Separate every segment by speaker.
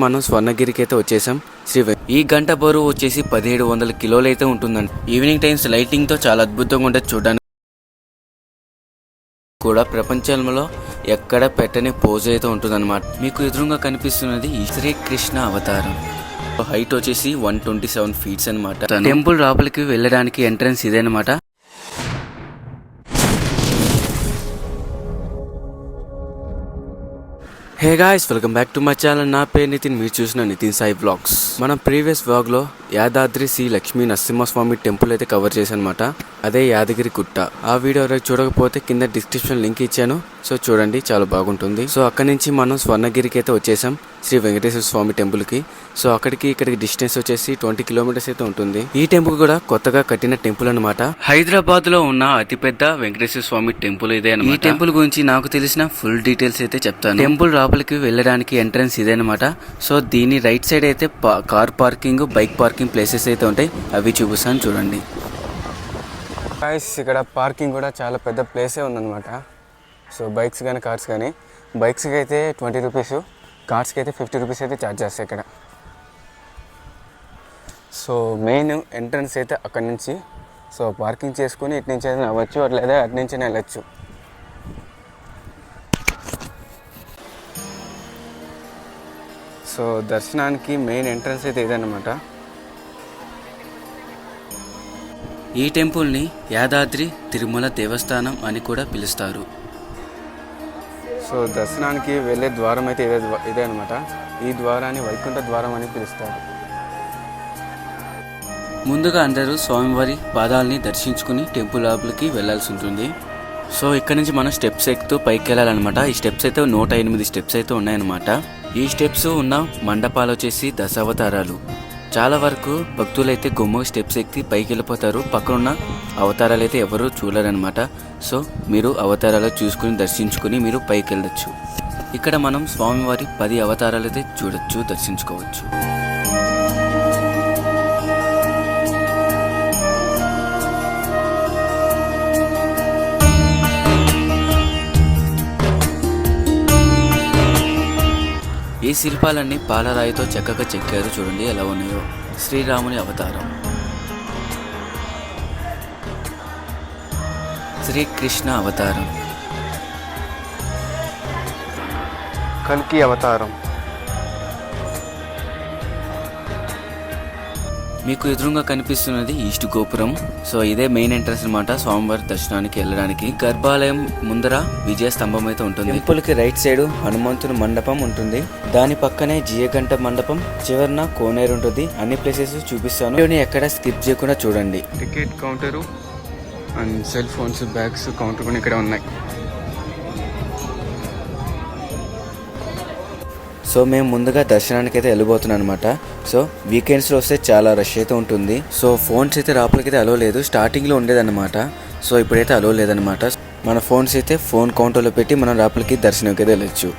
Speaker 1: మనం స్వర్ణగిరికి అయితే వచ్చేసాం. ఈ గంట బరువు వచ్చేసి 1700 కిలోలు అయితే ఉంటుందండి. ఈవినింగ్ టైమ్స్ లైటింగ్ తో చాలా అద్భుతంగా ఉంటుంది చూడడానికి కూడా. ప్రపంచంలో ఎక్కడ పెట్టని పోజ్ అయితే ఉంటుందన్నమాట. మీకు ఎదురుగా కనిపిస్తున్నది శ్రీకృష్ణ అవతారం. హైట్ వచ్చేసి 127 ఫీట్స్ అనమాట. టెంపుల్ లోపలికి వెళ్ళడానికి ఎంట్రన్స్ ఇదేనమాట. Hey guys, welcome back to my channel. నా పేరు నితిన్, మీరు చూసిన నితిన్ సాయి వ్లాగ్స్. మనం ప్రీవియస్ వ్లాగ్ లో యాదాద్రి శ్రీ లక్ష్మీ నరసింహస్వామి టెంపుల్ అయితే కవర్ చేశానమాట. అదే యాదగిరి గుట్ట. ఆ వీడియో ఎవరైనా చూడకపోతే కింద డిస్క్రిప్షన్ లింక్ ఇచ్చాను, సో చూడండి, చాలా బాగుంటుంది. సో అక్కడి నుంచి మనం స్వర్ణగిరికి అయితే వచ్చేసాం, శ్రీ వెంకటేశ్వర స్వామి టెంపుల్ కి. సో అక్కడికి ఇక్కడికి డిస్టెన్స్ వచ్చేసి 20 కిలోమీటర్స్ అయితే ఉంటుంది. ఈ టెంపుల్ కూడా కొత్తగా కట్టిన టెంపుల్ అనమాట. హైదరాబాద్ లో ఉన్న అతిపెద్ద వెంకటేశ్వర స్వామి టెంపుల్ ఇదే అనమాట. ఈ టెంపుల్ గురించి నాకు తెలిసిన ఫుల్ డీటెయిల్స్ అయితే చెప్తాను. టెంపుల్ లోపలికి వెళ్ళడానికి ఎంట్రన్స్ ఇదే అనమాట. సో దీని రైట్ సైడ్ అయితే car parking, bike parking places అయితే ఉంటాయి, అవి చూపిస్తాను చూడండి. ఇక్కడ పార్కింగ్ కూడా చాలా పెద్ద ప్లేసే ఉందన్నమాట. సో బైక్స్ కానీ కార్స్ కానీ, బైక్స్కి అయితే 20 రూపీస్, కార్స్కి అయితే 50 రూపీస్ అయితే ఛార్జ్ చేస్తాయి ఇక్కడ. సో మెయిన్ ఎంట్రన్స్ అయితే అక్కడి నుంచి. సో పార్కింగ్ చేసుకుని ఇటు నుంచి అయితే అవ్వచ్చు, లేదా అటు నుంచి వెళ్ళచ్చు. సో దర్శనానికి మెయిన్ ఎంట్రన్స్ అయితే ఇదన్నమాట. ఈ టెంపుల్ని యాదాద్రి తిరుమల దేవస్థానం అని కూడా పిలుస్తారు. సో దర్శనానికి వెళ్ళే ద్వారం అయితే ఇదే అనమాట. ఈ ద్వారాన్ని వైకుంఠ ద్వారం అని పిలుస్తారు. ముందుగా అందరూ స్వామివారి పాదాలని దర్శించుకుని టెంపుల్ లోపలికి వెళ్లాల్సి ఉంటుంది. సో ఇక్కడ నుంచి మనం స్టెప్స్ ఎక్కుతూ పైకి వెళ్ళాలన్నమాట. ఈ స్టెప్స్ అయితే 108 స్టెప్స్ అయితే ఉన్నాయన్నమాట. ఈ స్టెప్స్ ఉన్న మండపాలు వచ్చేసి దశావతారాలు. చాలా వరకు భక్తులైతే గుమ్మ స్టెప్స్ ఎక్కి పైకి వెళ్ళిపోతారు. పక్కనున్న అవతారాలు అయితే ఎవరు చూడరనమాట. సో మీరు అవతారాలు చూసుకుని దర్శించుకుని మీరు పైకి వెళ్ళచ్చు. ఇక్కడ మనం స్వామివారి 10 అవతారాలు అయితే చూడొచ్చు, దర్శించుకోవచ్చు. ఈ శిల్పాలన్నీ పాలరాయితో చక్కగా చెక్కారు, చూడండి ఎలా ఉన్నాయో. శ్రీరాముని అవతారం, శ్రీకృష్ణ అవతారం, కల్కి అవతారం. మీకు ఎదురుగా కనిపిస్తున్నది ఈస్ట్ గోపురం. సో ఇదే మెయిన్ ఎంట్రన్స్ అనమాట స్వామివారి దర్శనానికి వెళ్ళడానికి. గర్భాలయం ముందర విజయ స్తంభం అయితే ఉంటుంది. టెంపుల్ కి రైట్ సైడ్ హనుమంతుని మండపం ఉంటుంది. దాని పక్కనే జియగంట మండపం, చివరన కోనేరు ఉంటుంది. అన్ని ప్లేసెస్ చూపిస్తాను, ఎక్కడ స్కిప్ చేయకుండా చూడండి. Ticket counter and cell phones, bags counter కూడా ఇక్కడ ఉన్నాయి. సో మేము ముందుగా దర్శనానికి అయితే వెళ్ళిపోతున్నాం అనమాట. సో వీకెండ్స్లో వస్తే చాలా రష్ అయితే ఉంటుంది. సో ఫోన్స్ అయితే లోపలికి అయితే అలో లేదు. స్టార్టింగ్లో ఉండేదన్నమాట, సో ఇప్పుడైతే అలో లేదనమాట. మన ఫోన్స్ అయితే ఫోన్ కౌంటర్లో పెట్టి మనం లోపలికి దర్శనంకి అయితే వెళ్ళచ్చు.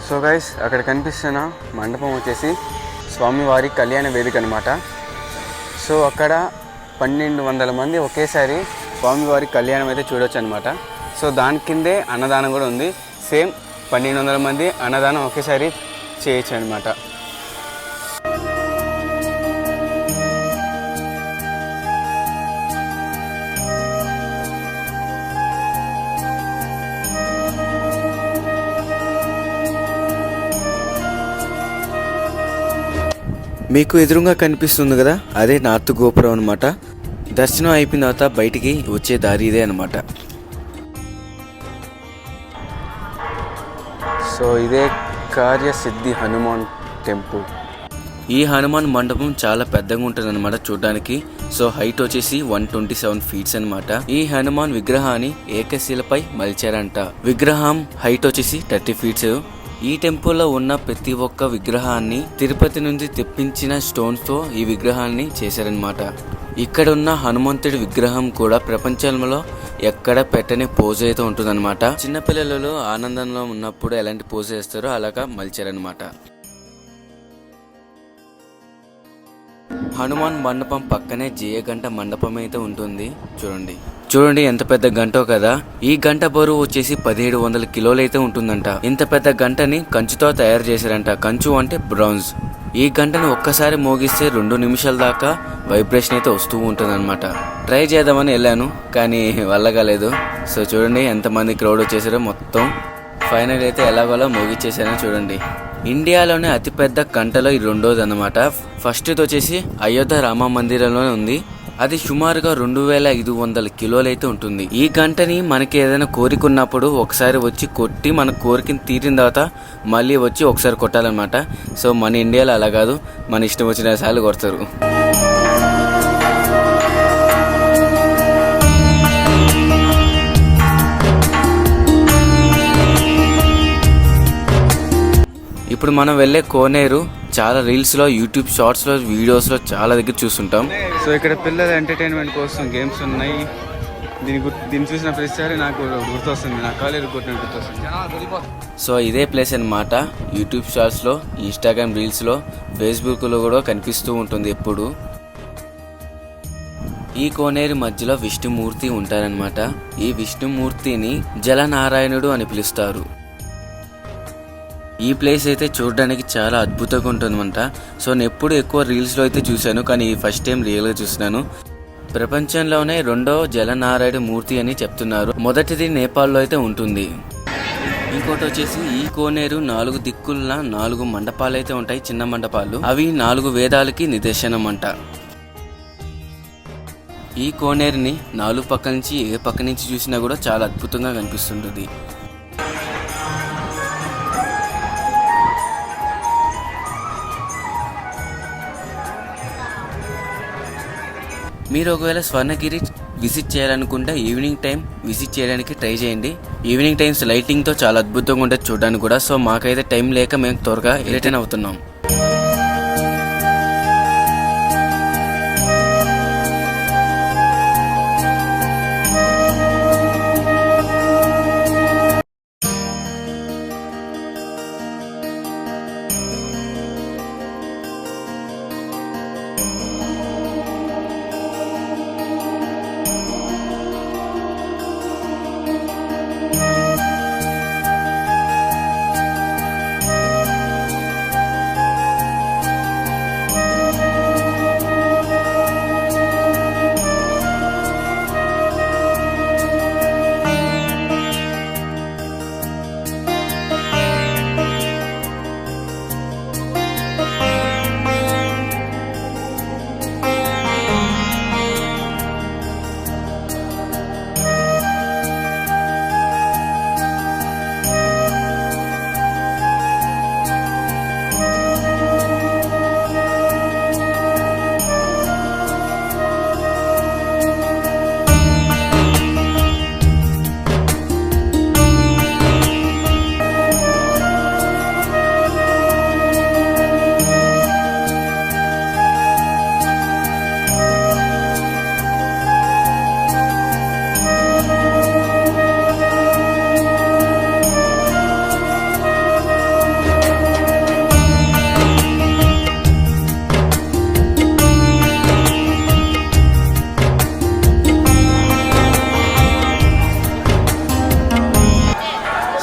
Speaker 1: సో గైస్, అక్కడ కనిపిస్తున్న మండపం వచ్చేసి స్వామివారి కళ్యాణ వేదిక అనమాట. సో అక్కడ 1200 మంది ఒకేసారి స్వామివారి కళ్యాణం అయితే చూడొచ్చు అనమాట. సో దాని కిందే అన్నదానం కూడా ఉంది. సేమ్ 1200 మంది అన్నదానం ఒకేసారి చేయొచ్చు అనమాట. మీకు ఎదురుగా కనిపిస్తుంది కదా, అదే నార్త్ గోపురం అనమాట. దర్శనం అయిపోయిన తర్వాత బయటికి వచ్చే దారి ఇదే అనమాట. సో ఇదే కార్యసిద్ధి హనుమాన్ టెంపుల్. ఈ హనుమాన్ మండపం చాలా పెద్దగా ఉంటుంది అనమాట చూడడానికి. సో హైట్ వచ్చేసి 127 ఫీట్స్ అనమాట. ఈ హనుమాన్ విగ్రహాన్ని ఏకశిలపై మలిచారంట. విగ్రహం హైట్ వచ్చేసి 30 ఫీట్స్. ఈ టెంపుల్లో ఉన్న ప్రతి ఒక్క విగ్రహాన్ని తిరుపతి నుంచి తెప్పించిన స్టోన్స్ తో ఈ విగ్రహాన్ని చేశారనమాట. ఇక్కడ ఉన్న హనుమంతుడి విగ్రహం కూడా ప్రపంచంలో ఎక్కడ పెట్టని పోజ్ అయితే ఉంటుందన్నమాట. చిన్నపిల్లలు ఆనందంలో ఉన్నప్పుడు ఎలాంటి పోజ్ చేస్తారో అలాగా మలిచారనమాట. హనుమాన్ మండపం పక్కనే జయగంట మండపం అయితే ఉంటుంది. చూడండి ఎంత పెద్ద గంటో కదా. ఈ గంట బరువు వచ్చేసి 1700 కిలోలు అయితే ఉంటుందంట. ఇంత పెద్ద గంటని కంచుతో తయారు చేశారంట. కంచు అంటే బ్రౌన్స్. ఈ గంటను ఒక్కసారి మోగిస్తే 2 నిమిషాల దాకా వైబ్రేషన్ అయితే వస్తూ ఉంటుంది అనమాట. ట్రై చేద్దామని వెళ్ళాను కానీ వల్ల కాలేదు. సో చూడండి ఎంతమంది క్రౌడ్ వచ్చేసారో. మొత్తం ఫైనల్ అయితే ఎలాగోలా మోగిచ్చేసానో చూడండి. ఇండియాలోనే అతిపెద్ద గంటలో ఇది రెండోది అనమాట. ఫస్ట్ వచ్చేసి అయోధ్య రామ మందిరంలోనే ఉంది. అది సుమారుగా 2500 కిలోలు అయితే ఉంటుంది. ఈ గంటని మనకి ఏదైనా కోరిక ఉన్నప్పుడు ఒకసారి వచ్చి కొట్టి మన కోరికని తీరిన తర్వాత మళ్ళీ వచ్చి ఒకసారి కొట్టాలన్నమాట. సో మన ఇండియాలో అలా కాదు, మన ఇష్టం వచ్చిన సార్లు కొడతారు. ఇప్పుడు మనం వెళ్ళే కోనేరు చాలా రీల్స్లో, యూట్యూబ్ షార్ట్స్లో, వీడియోస్లో చాలా దగ్గర చూస్తుంటాం. సో ఇక్కడ పిల్లల ఎంటర్టైన్మెంట్ కోసం గేమ్స్ ఉన్నాయి. దీన్ని చూసిన ప్రతిసారి నాకు గుర్తొస్తుంది, నా కాలేజ్ గుర్తొస్తుంది. సో ఇదే ప్లేస్ అన్నమాట. యూట్యూబ్ షార్ట్స్లో, ఇన్స్టాగ్రామ్ రీల్స్లో, ఫేస్బుక్లో కూడా కనిపిస్తూ ఉంటుంది ఎప్పుడు. ఈ కోనేరు మధ్యలో విష్ణుమూర్తి ఉంటారనమాట. ఈ విష్ణుమూర్తిని జలనారాయణుడు అని పిలుస్తారు. ఈ ప్లేస్ అయితే చూడడానికి చాలా అద్భుతంగా ఉంటుందన్నమాట. సో నేను ఎప్పుడు ఎక్కువ రీల్స్లో అయితే చూశాను, కానీ ఫస్ట్ టైం రియల్గా చూస్తున్నాను. ప్రపంచంలోనే రెండో జలనారాయణ మూర్తి అని చెప్తున్నారు. మొదటిది నేపాల్లో అయితే ఉంటుంది. ఇంకోటి వచ్చేసి ఈ కోనేరు 4 దిక్కుల 4 మండపాలు అయితే ఉంటాయి, చిన్న మండపాలు. అవి 4 వేదాలకి నిదర్శనం అంట. ఈ కోనేరుని 4 పక్కల నుంచి ఏ పక్క నుంచి చూసినా కూడా చాలా అద్భుతంగా కనిపిస్తుంటుంది. మీరు ఒకవేళ స్వర్ణగిరి విజిట్ చేయాలనుకుంటే ఈవినింగ్ టైం విజిట్ చేయడానికి ట్రై చేయండి. ఈవినింగ్ టైమ్స్ లైటింగ్తో చాలా అద్భుతంగా ఉంటుంది చూడడానికి కూడా. సో మాకైతే టైం లేక మేము త్వరగా రిటర్న్ అవుతున్నాం.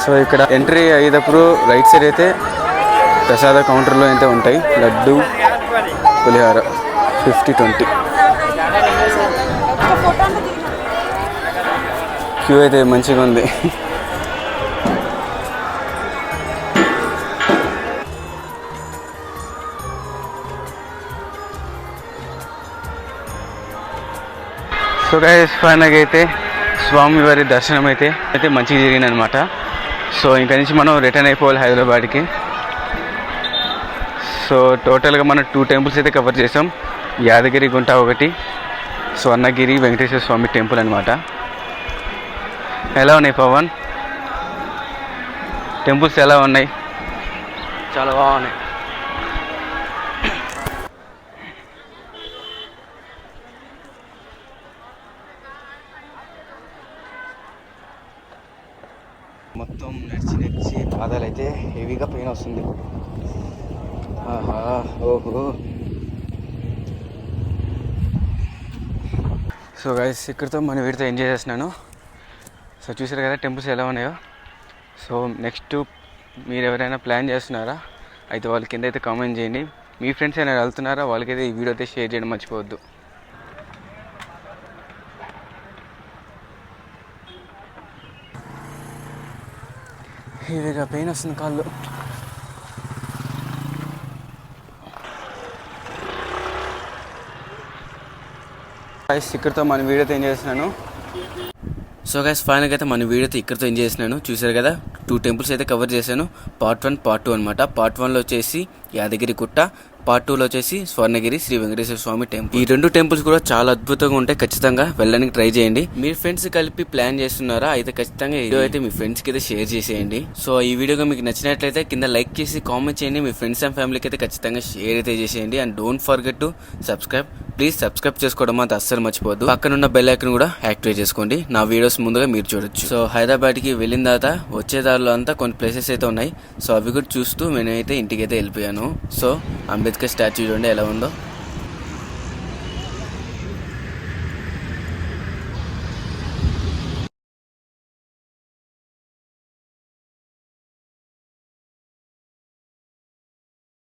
Speaker 1: సో ఇక్కడ ఎంట్రీ అయ్యేటప్పుడు రైట్ సైడ్ అయితే ప్రసాద కౌంటర్లో అయితే ఉంటాయి. లడ్డు, పులిహార 50-20. క్యూ అయితే మంచిగా ఉంది. సో గైస్ ఫైనల్గా అయితే స్వామివారి దర్శనం అయితే మంచిగా జరిగింది అనమాట. సో ఇంకా నుంచి మనం రిటర్న్ అయిపోవాలి హైదరాబాద్కి. సో టోటల్గా మనం 2 టెంపుల్స్ అయితే కవర్ చేసాం. యాదగిరి గుంట ఒకటి, స్వర్ణగిరి వెంకటేశ్వర స్వామి టెంపుల్ అనమాట. ఎలా ఉన్నాయి పవన్? టెంపుల్స్ ఎలా ఉన్నాయి?
Speaker 2: చాలా బాగున్నాయి.
Speaker 1: మొత్తం నడిచి పాదాలు అయితే హెవీగా పెయిన్ వస్తుంది. ఆహా, ఓహో. సో గైస్ ఇక్కడితో మన వీడితో ఎంజాయ్ చేస్తున్నాను. సో చూసారు కదా టెంపుల్స్ ఎలా ఉన్నాయో. సో నెక్స్ట్ మీరు ఎవరైనా ప్లాన్ చేస్తున్నారా అయితే వాళ్ళ కింద అయితే కామెంట్ చేయండి. మీ ఫ్రెండ్స్ అయినా వెళ్తున్నారా వాళ్ళకైతే ఈ వీడియో అయితే షేర్ చేయడం మర్చిపోవద్దు. హెవీగా పెయిన్ వస్తుంది కాళ్ళు. ఇక్కడితో మన వీడియో అయితే ఎంజాయ్ చేస్తున్నాను. సో గైస్ ఫైనల్గా అయితే మన వీడియో అయితే ఇక్కడితో ఎంజాయ్ చేస్తున్నాను. చూసారు కదా 2 టెంపుల్స్ అయితే కవర్ చేశాను. పార్ట్ 1 పార్ట్ 2 అనమాట. పార్ట్ 1లో వచ్చేసి యాదగిరి గుట్ట, పార్ట్ 2లో వచ్చేసి స్వర్ణగిరి శ్రీ వెంకటేశ్వర స్వామి టెంపుల్. ఈ 2 టెంపుల్స్ కూడా చాలా అద్భుతంగా ఉంటాయి. ఖచ్చితంగా వెళ్ళడానికి ట్రై చేయండి. మీరు ఫ్రెండ్స్ కలిపి ప్లాన్ చేస్తున్నారా అయితే ఖచ్చితంగా ఈ వీడియో అయితే మీ ఫ్రెండ్స్కి అయితే షేర్ చేసేయండి. సో ఈ వీడియోగా మీకు నచ్చినట్లయితే కింద లైక్ చేసి కామెంట్ చేయండి. మీ ఫ్రెండ్స్ అండ్ ఫ్యామిలీకి అయితే ఖచ్చితంగా షేర్ అయితే చేసేయండి. And don't forget to subscribe. Please subscribe చేసుకోవడం మాత్రం అస్సలు మర్చిపోవద్దు. పక్కనున్న బెల్ ఐకాన్ కూడా యాక్టివేట్ చేసుకోండి. నా వీడియోస్ ముందుగా మీరు చూడొచ్చు. సో హైదరాబాద్కి వెళ్ళిన తర్వాత వచ్చే దారిలో అంతా కొన్ని ప్లేసెస్ అయితే ఉన్నాయి. సో అవి కూడా చూస్తూ నేనైతే ఇంటికి అయితే వెళ్ళిపోయాను. సో అంబేద్కర్ స్టాచ్యూ చూడండి ఎలా ఉందో.